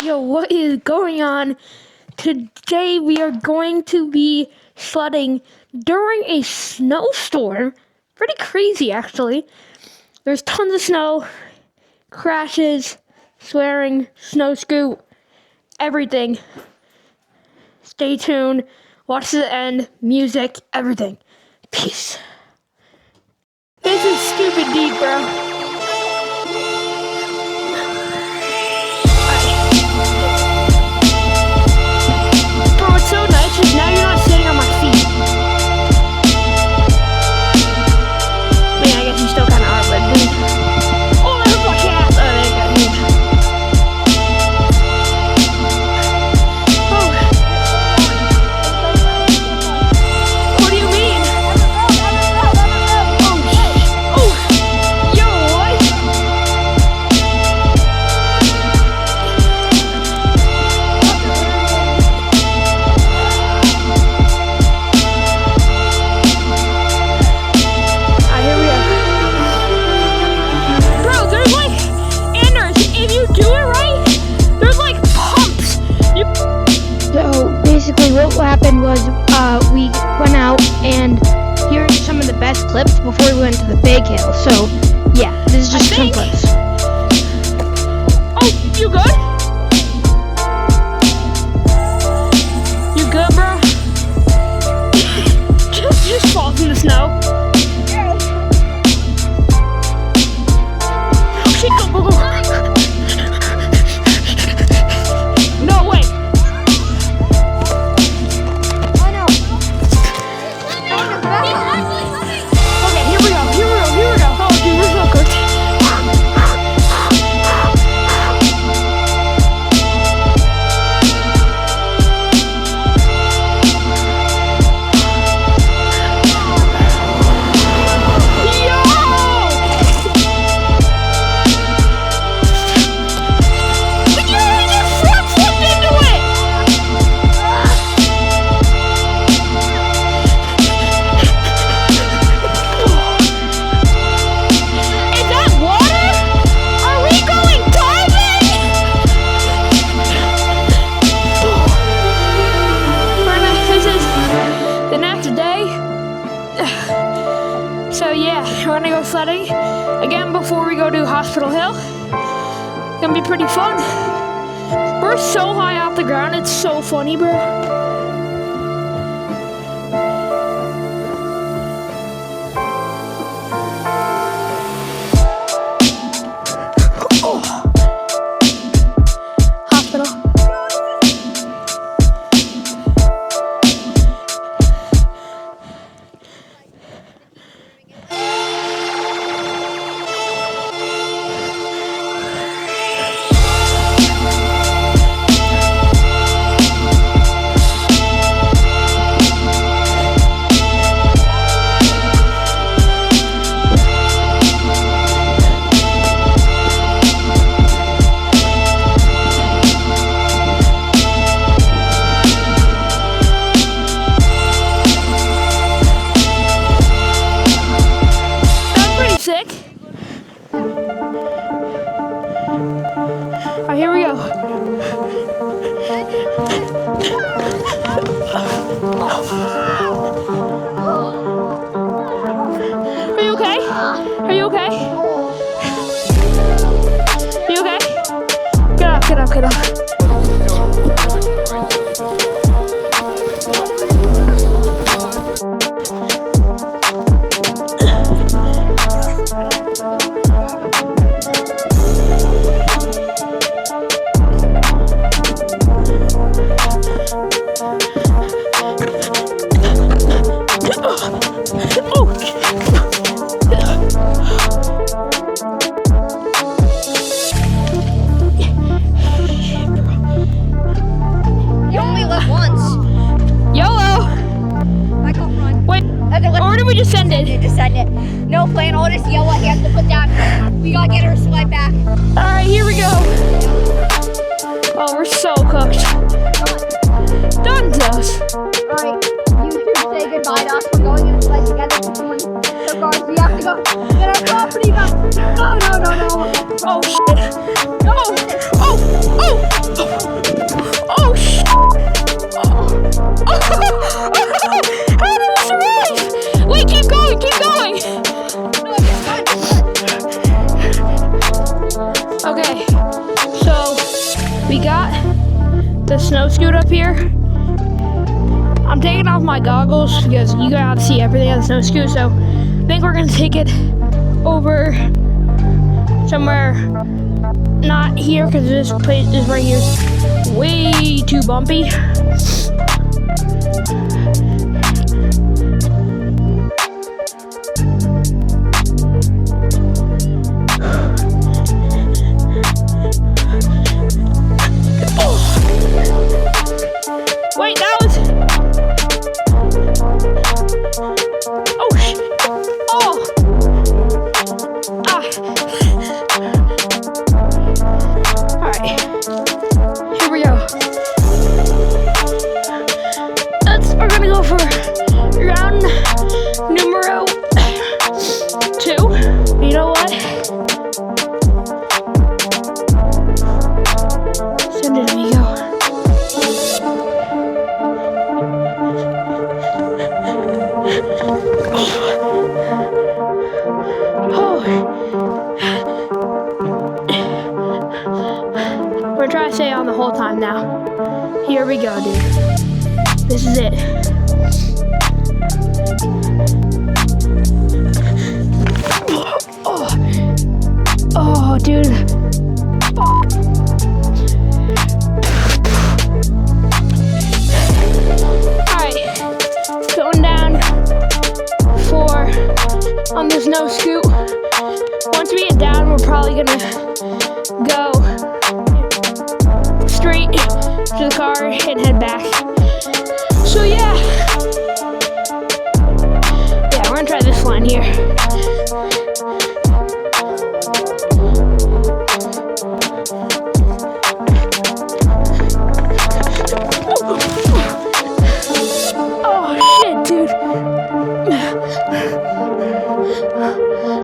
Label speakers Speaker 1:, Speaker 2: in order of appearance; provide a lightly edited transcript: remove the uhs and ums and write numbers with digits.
Speaker 1: Yo, what is going on? Today we are going to be sledding during a snowstorm. Pretty crazy, actually. There's tons of snow, crashes, swearing, snow scoot, everything. Stay tuned. Watch to the end. Music, everything. Peace. This is stupid deep, bro. So nice is now you're not sitting on my feet. I mean, I guess you still kind of are, but dude. Oh, that hurt my calf. Oh, there you go, dude. Oh. What do you mean? Oh, yo, what? Basically what happened was we went out and here's some of the best clips before we went to the big hill. So yeah, this is just some clips. Oh, you good? You good, bro? just falls in the snow. Oh shit, go, go, go. No, wait. So yeah, we're gonna go sledding again before we go to Hospital Hill. It's gonna be pretty fun. We're so high off the ground, it's so funny, bro. Sick. Alright, here we go. Are you okay? Are you okay? Are you okay? Get up, get up, get up.
Speaker 2: Descended. No plan, all this yellow he has to put down. We gotta get her slide back.
Speaker 1: Alright, here we go. Oh, we're so cooked. Dunzos.
Speaker 2: Alright, you should say goodbye to us. We're going in a sled together. So guys, we have to go get our property back. No.
Speaker 1: Oh shit. No. Oh. We got the snow scoot up here. I'm taking off my goggles because you gotta see everything on the snow scoot. So I think we're gonna take it over somewhere not here because this place is right here is way too bumpy. Wait, that was... Oh, oh! Ah. Alright. Here we go. We're gonna go for round numero 2. You know what? Send it to me, go. We're gonna try to stay on the whole time now. Here we go, dude. This is it. Oh, dude. Alright. Going down 4 on this no scoot. Once we get down, we're probably gonna go straight to the car and head back. So yeah, we're gonna try this line here.